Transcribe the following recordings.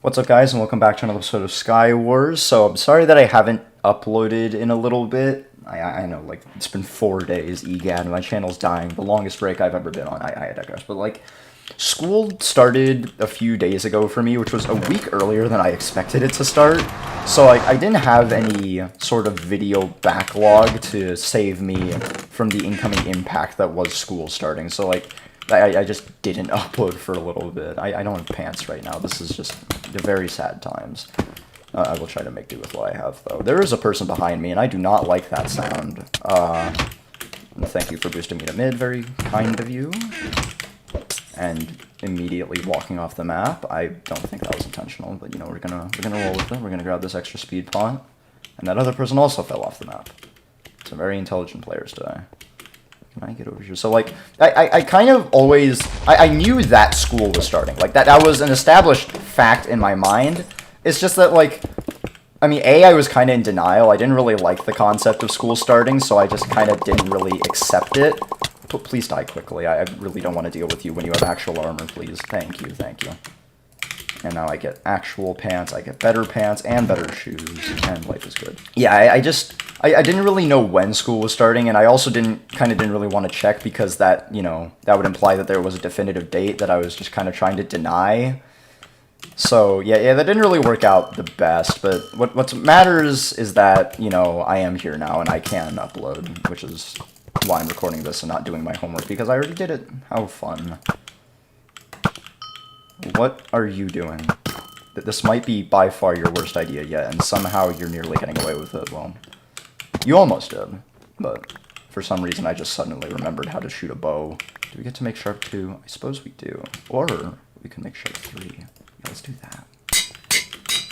What's up, guys, and welcome back to another episode of Skywars. So I'm sorry that I haven't uploaded in a little bit. I know, like, it's been 4 days, egad, my channel's dying, the longest break I've ever been on, I digress. But, like, school started a few days ago for me, which was a week earlier than I expected it to start. So, like, I didn't have any sort of video backlog to save me from the incoming impact that was school starting. So, like, I just didn't upload for a little bit. I don't have pants right now. This is just very sad times. I will try to make do with what I have, though. There is a person behind me, and I do not like that sound. Thank you for boosting me to mid. Very kind of you. And immediately walking off the map. I don't think that was intentional, but you know, we're gonna roll with it. We're gonna grab this extra speed pot. And that other person also fell off the map. Some very intelligent players today. Can I get over here? So, like, I kind of always... I knew that school was starting. Like, that was an established fact in my mind. It's just that, like... I mean, I was kind of in denial. I didn't really like the concept of school starting, so I just kind of didn't really accept it. But please die quickly. I really don't want to deal with you when you have actual armor, please. Thank you, thank you. And now I get actual pants, I get better pants, and better shoes, and life is good. Yeah, I didn't really know when school was starting, and I also didn't really want to check because that, you know, that would imply that there was a definitive date that I was just kind of trying to deny. So, yeah, that didn't really work out the best, but what matters is that, you know, I am here now, and I can upload, which is why I'm recording this and not doing my homework, because I already did it. How fun. What are you doing? This might be by far your worst idea yet, and somehow you're nearly getting away with it. Well, you almost did, but for some reason I just suddenly remembered how to shoot a bow. Do we get to make sharp 2? I suppose we do. Or we can make sharp 3. Yeah, let's do that.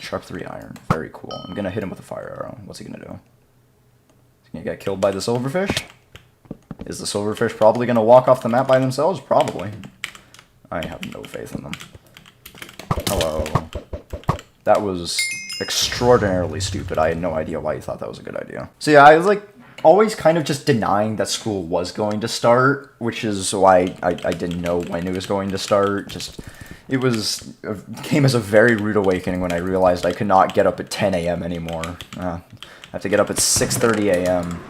Sharp 3 iron. Very cool. I'm gonna hit him with a fire arrow. What's he gonna do? Is he gonna get killed by the silverfish? Is the silverfish probably gonna walk off the map by themselves? Probably. I have no faith in them. Hello. That was extraordinarily stupid. I had no idea why you thought that was a good idea. So yeah, I was like always kind of just denying that school was going to start, which is why I didn't know when it was going to start. Just, it came as a very rude awakening when I realized I could not get up at 10 a.m. anymore. I have to get up at 6:30 a.m.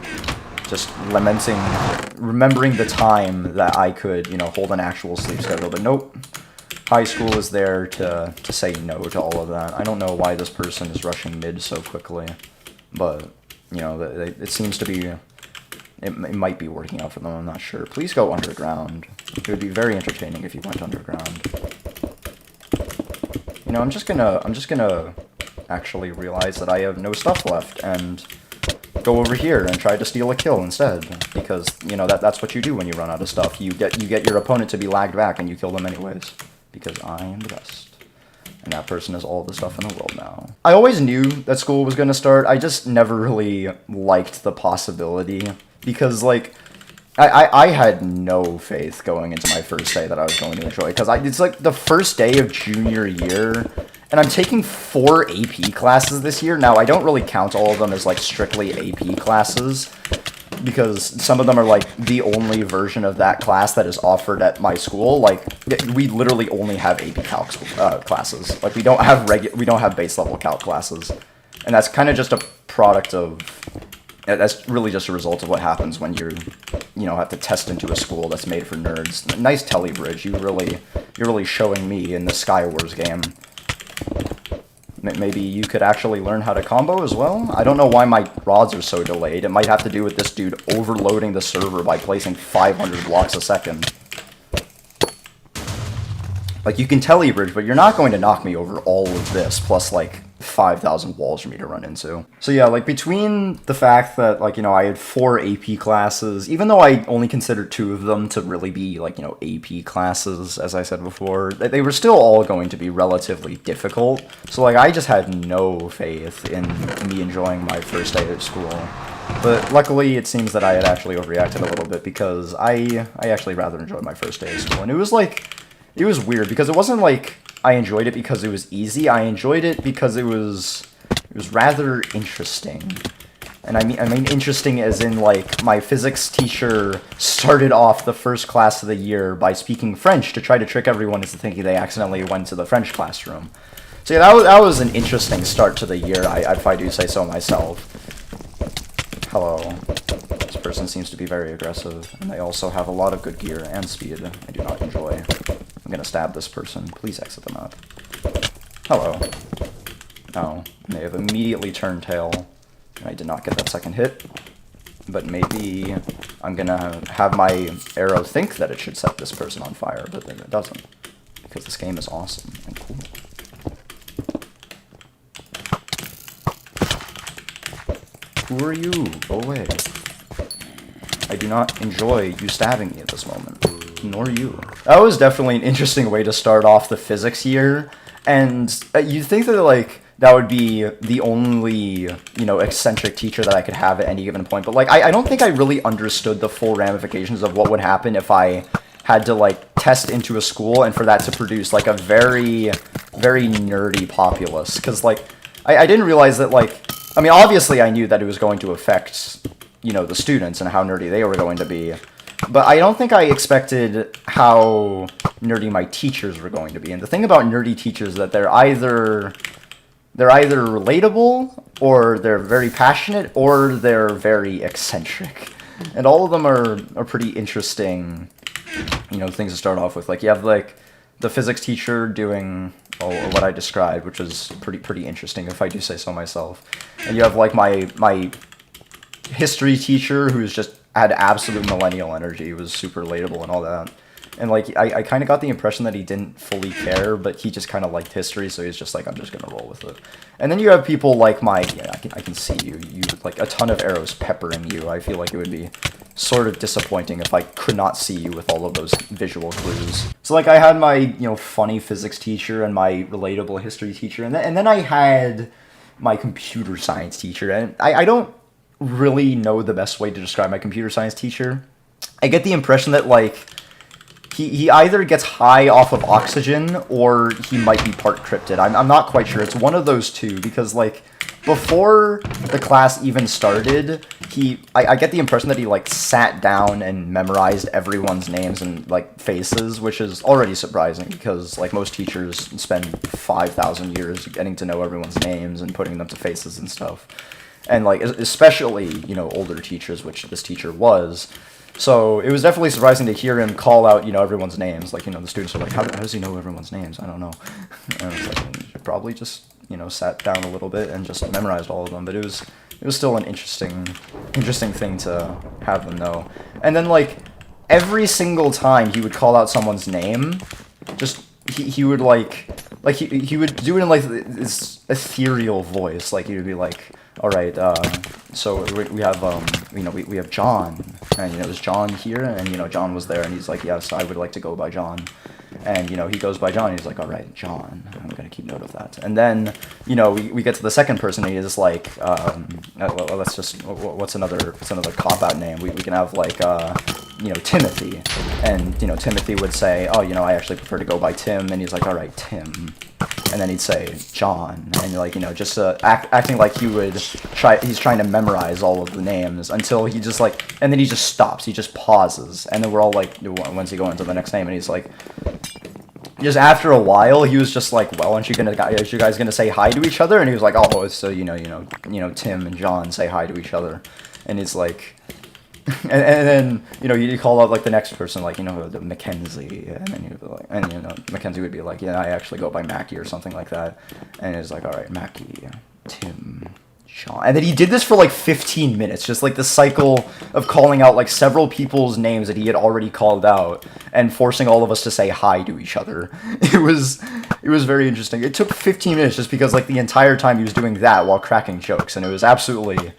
Just remembering the time that I could, you know, hold an actual sleep schedule, but nope. High school is there to say no to all of that. I don't know why this person is rushing mid so quickly, but, you know, it seems to be, it might be working out for them, I'm not sure. Please go underground. It would be very entertaining if you went underground. You know, I'm just gonna actually realize that I have no stuff left, and go over here and try to steal a kill instead, because, you know, that's what you do when you run out of stuff. You get your opponent to be lagged back and you kill them anyways, because I am the best. And that person has all the stuff in the world now. I always knew that school was going to start. I just never really liked the possibility, because, like, I had no faith going into my first day that I was going to enjoy, because it's like the first day of junior year, and I'm taking 4 AP classes this year. Now, I don't really count all of them as, like, strictly AP classes, because some of them are, like, the only version of that class that is offered at my school. Like, we literally only have AP Calc classes. Like, we don't have base level Calc classes. And that's kind of just a product of... That's really just a result of what happens when you know, have to test into a school that's made for nerds. Nice telly bridge. You're really showing me in the Skywars game. Maybe you could actually learn how to combo as well? I don't know why my rods are so delayed. It might have to do with this dude overloading the server by placing 500 blocks a second. Like, you can telebridge, but you're not going to knock me over all of this, plus, like, 5,000 walls for me to run into. So yeah, like, between the fact that, like, you know, I had 4 AP classes, even though I only considered 2 of them to really be, like, you know, AP classes, as I said before, they were still all going to be relatively difficult. So, like, I just had no faith in me enjoying my first day at school. But luckily, it seems that I had actually overreacted a little bit, because I actually rather enjoyed my first day of school. And it was, like, it was weird, because it wasn't like I enjoyed it because it was easy. I enjoyed it because it was rather interesting. And I mean interesting as in, like, my physics teacher started off the first class of the year by speaking French to try to trick everyone into thinking they accidentally went to the French classroom. So yeah, that was an interesting start to the year, if I do say so myself. Hello. This person seems to be very aggressive, and they also have a lot of good gear and speed I do not enjoy. I'm gonna stab this person. Please exit the map. Hello. Oh, they have immediately turned tail, and I did not get that second hit. But maybe I'm gonna have my arrow think that it should set this person on fire, but then it doesn't. Because this game is awesome and cool. Who are you? Go away. I do not enjoy you stabbing me at this moment. Nor you. That was definitely an interesting way to start off the physics year. And you'd think that, like, that would be the only, you know, eccentric teacher that I could have at any given point. But, like, I don't think I really understood the full ramifications of what would happen if I had to, like, test into a school and for that to produce, like, a very, very nerdy populace. Because, like, I didn't realize that, like, I mean, obviously I knew that it was going to affect, you know, the students and how nerdy they were going to be. But I don't think I expected how nerdy my teachers were going to be. And the thing about nerdy teachers is that they're either relatable, or they're very passionate, or they're very eccentric. And all of them are pretty interesting, you know, things to start off with. Like, you have, like, the physics teacher doing what I described, which was pretty interesting, if I do say so myself. And you have, like, my history teacher, who's just had absolute millennial energy. He was super relatable and all that. And, like, I kind of got the impression that he didn't fully care, but he just kind of liked history, so he's just like, I'm just gonna roll with it. And then you have people like I can see you, like, a ton of arrows peppering you. I feel like it would be sort of disappointing if I could not see you with all of those visual clues. So, like, I had my, you know, funny physics teacher and my relatable history teacher, and then I had my computer science teacher, and I don't really know the best way to describe my computer science teacher. I get the impression that, like, he either gets high off of oxygen, or he might be part cryptid. I'm not quite sure. It's one of those two, because, like, before the class even started, I get the impression that he, like, sat down and memorized everyone's names and, like, faces, which is already surprising, because, like, most teachers spend 5,000 years getting to know everyone's names and putting them to faces and stuff. And, like, especially, you know, older teachers, which this teacher was. So it was definitely surprising to hear him call out, you know, everyone's names. Like, you know, the students are like, how does he know everyone's names? I don't know. And it's like, he probably just, you know, sat down a little bit and just memorized all of them. But it was still an interesting thing to have them know. And then, like, every single time he would call out someone's name, just he would he would do it in, like, this ethereal voice. Like, he would be like, all right, so we have, you know, we have John, and, you know, is John here? And, you know, John was there, and he's like, yes, I would like to go by John. And, you know, he goes by John, and he's like, all right, John, I'm going to keep note of that. And then, you know, we get to the second person, and he's like, let's just, what's another cop-out name? We can have, like, you know, Timothy. And, you know, Timothy would say, oh, you know, I actually prefer to go by Tim. And he's like, all right, Tim. And then he'd say John, and, like, you know, just acting like he's trying to memorize all of the names until he just, like, and then he just stops, he just pauses, and then we're all like, when's he going to the next name? And he's like, just after a while, he was just like, well, aren't you guys gonna say hi to each other? And he was like, oh, so you know, Tim and John say hi to each other, and he's like. And then, you know, you call out, like, the next person, like, you know, the Mackenzie, and then you'd be like, and, you know, Mackenzie would be like, yeah, I actually go by Mackie or something like that, and it's like, all right, Mackie, Tim, Sean, and then he did this for, like, 15 minutes, just, like, the cycle of calling out, like, several people's names that he had already called out, and forcing all of us to say hi to each other. It was very interesting. It took 15 minutes just because, like, the entire time he was doing that while cracking jokes, and it was absolutely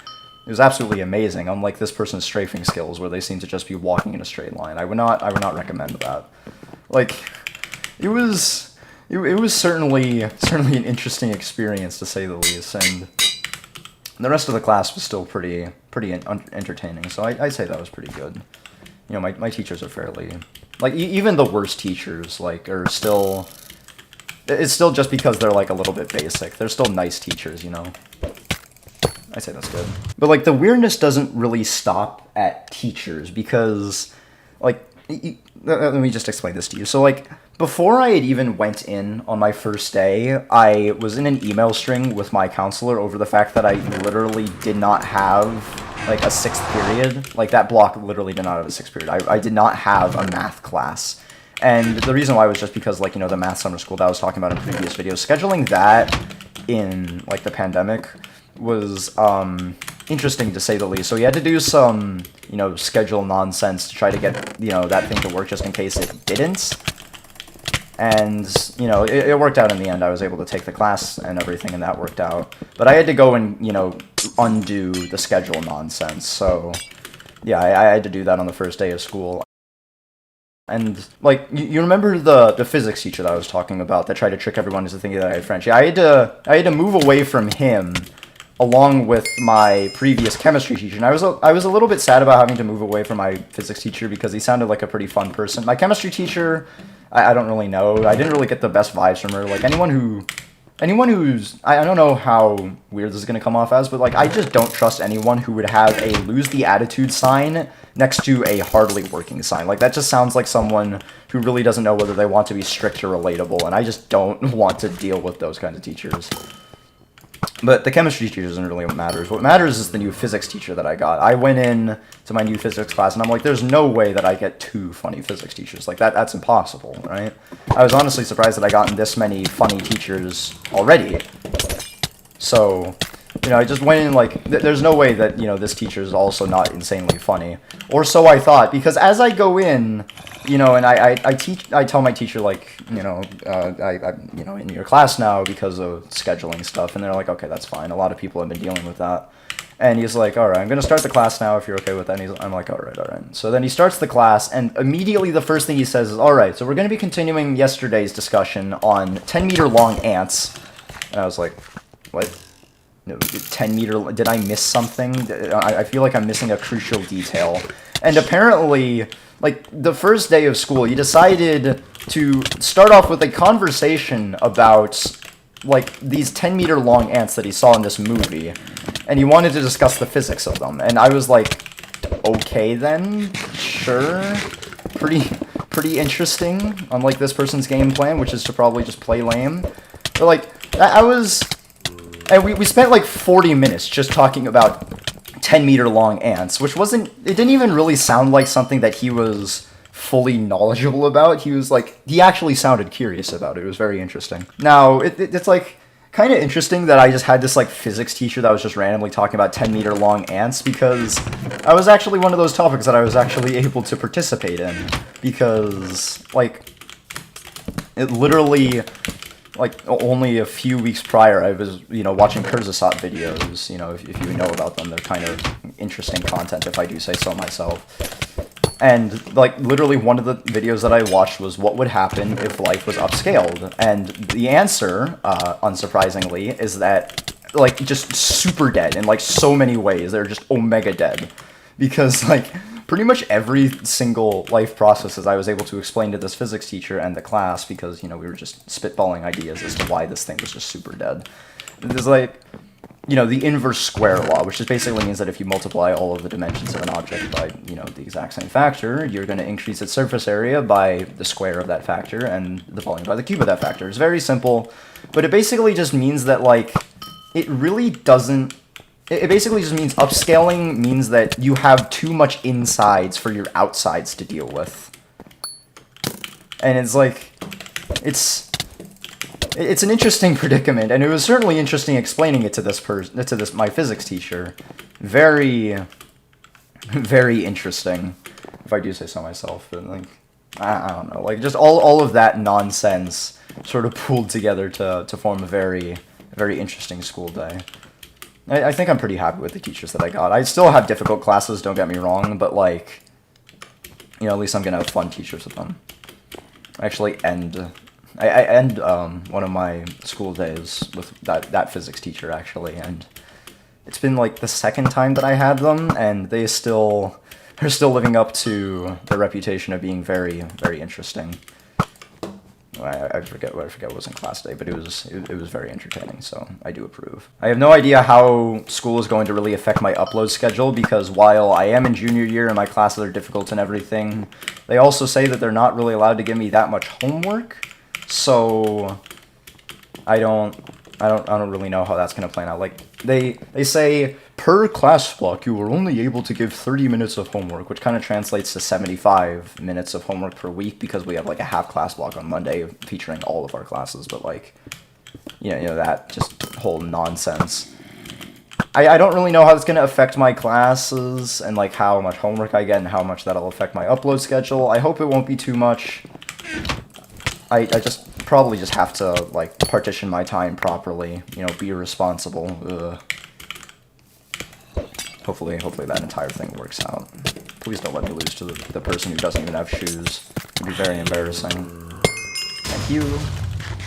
amazing, unlike this person's strafing skills, where they seem to just be walking in a straight line. I would not recommend that. Like, it was certainly an interesting experience, to say the least, and the rest of the class was still pretty entertaining, so I'd say that was pretty good. You know, my teachers are fairly, like, even the worst teachers, like, are still, it's still just because they're, like, a little bit basic. They're still nice teachers, you know? I'd say that's good. But, like, the weirdness doesn't really stop at teachers, because, like, let me just explain this to you. So, like, before I had even went in on my first day, I was in an email string with my counselor over the fact that I literally did not have, like, a 6th period. Like, that block literally did not have a 6th period. I did not have a math class. And the reason why was just because, like, you know, the math summer school that I was talking about in previous videos, scheduling that in, like, the pandemic was, interesting to say the least. So he had to do some, you know, schedule nonsense to try to get, you know, that thing to work just in case it didn't. And, you know, it worked out in the end. I was able to take the class and everything, and that worked out. But I had to go and, you know, undo the schedule nonsense. So, yeah, I had to do that on the first day of school. And, like, you remember the physics teacher that I was talking about that tried to trick everyone into thinking that I had French? Yeah, I had to move away from him along with my previous chemistry teacher. And I was a little bit sad about having to move away from my physics teacher because he sounded like a pretty fun person. My chemistry teacher, I don't really know. I didn't really get the best vibes from her. Like, anyone who's, I don't know how weird this is going to come off as, but, like, I just don't trust anyone who would have a lose the attitude sign next to a hardly working sign. Like, that just sounds like someone who really doesn't know whether they want to be strict or relatable, and I just don't want to deal with those kinds of teachers. But the chemistry teacher doesn't really what matters. What matters is the new physics teacher that I got. I went in to my new physics class, and I'm like, there's no way that I get 2 funny physics teachers. Like, that's impossible, right? I was honestly surprised that I gotten this many funny teachers already. So, you know, I just went in like, there's no way that, you know, this teacher is also not insanely funny. Or so I thought, because as I go in, you know, and I tell my teacher, like, you know, you know, in your class now because of scheduling stuff, and they're like, okay, that's fine. A lot of people have been dealing with that. And he's like, all right, I'm going to start the class now if you're okay with that. And I'm like, all right. So then he starts the class, and immediately the first thing he says is, all right, so we're going to be continuing yesterday's discussion on 10-meter long ants. And I was like, what? No, 10-meter, did I miss something? I feel like I'm missing a crucial detail. And apparently, like, the first day of school, he decided to start off with a conversation about, like, these 10-meter long ants that he saw in this movie. And he wanted to discuss the physics of them. And I was like, okay then, sure. Pretty interesting, unlike this person's game plan, which is to probably just play lame. But, like, I was... And we spent like 40 minutes just talking about 10-meter long ants, which wasn't, it didn't even really sound like something that he was fully knowledgeable about. He was like, he actually sounded curious about it. It was very interesting. Now, it's like kind of interesting that I just had this like physics teacher that was just randomly talking about 10-meter long ants, because I was actually one of those topics that I was actually able to participate in, because like it literally... like, only a few weeks prior, I was, you know, watching Kurzgesagt videos, you know, if you know about them, they're kind of interesting content, if I do say so myself. And, like, literally one of the videos that I watched was what would happen if life was upscaled. And the answer, unsurprisingly, is that, like, just super dead in, like, so many ways. They're just omega dead. Because, like... pretty much every single life processes I was able to explain to this physics teacher and the class, because, you know, we were just spitballing ideas as to why this thing was just super dead. There's like, you know, the inverse square law, which just basically means that if you multiply all of the dimensions of an object by, you know, the exact same factor, you're going to increase its surface area by the square of that factor and the volume by the cube of that factor. It's very simple, but it basically just means that, like, it really doesn't... It basically just means upscaling means that you have too much insides for your outsides to deal with. And it's like, it's an interesting predicament, and it was certainly interesting explaining it to this my physics teacher. Very, very interesting, if I do say so myself. But like, I don't know, like just all of that nonsense sort of pooled together to form a very interesting school day. I think I'm pretty happy with the teachers that I got. I still have difficult classes, don't get me wrong, but, like, you know, at least I'm gonna have fun teachers with them. I actually end one of my school days with that physics teacher, actually, and it's been, like, the second time that I had them, and they're still living up to their reputation of being very, very interesting. I forget what was in class today, but it was very entertaining, so I do approve. I have no idea how school is going to really affect my upload schedule, because while I am in junior year and my classes are difficult and everything, they also say that they're not really allowed to give me that much homework, so I don't really know how that's going to play out. Like, they say, per class block, you are only able to give 30 minutes of homework, which kind of translates to 75 minutes of homework per week, because we have, like, a half class block on Monday featuring all of our classes, but, like, you know, that just whole nonsense. I don't really know how it's going to affect my classes, and, like, how much homework I get, and how much that'll affect my upload schedule. I hope it won't be too much. I just probably just have to, like, partition my time properly, you know, be responsible. Hopefully that entire thing works out. Please don't let me lose to the person who doesn't even have shoes. It'd be very embarrassing. Thank you.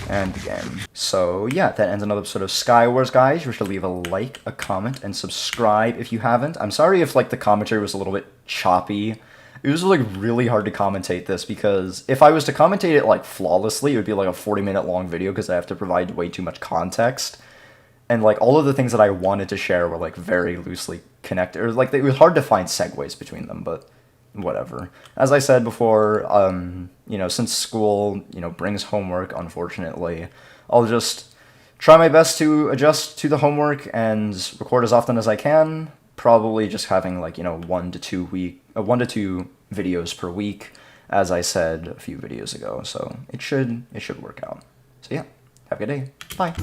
And the game. So, yeah, that ends another episode of Skywars, guys. You should leave a like, a comment, and subscribe if you haven't. I'm sorry if, like, the commentary was a little bit choppy. It was, like, really hard to commentate this, because if I was to commentate it, like, flawlessly, it would be, like, a 40-minute long video, because I have to provide way too much context. And, like, all of the things that I wanted to share were, like, very loosely connected. Or, like, it was hard to find segues between them, but whatever. As I said before, you know, since school, you know, brings homework, unfortunately, I'll just try my best to adjust to the homework and record as often as I can. Probably just having, like, you know, 1 to 2 videos per week, as I said a few videos ago. So it should work out. So yeah, have a good day. Bye.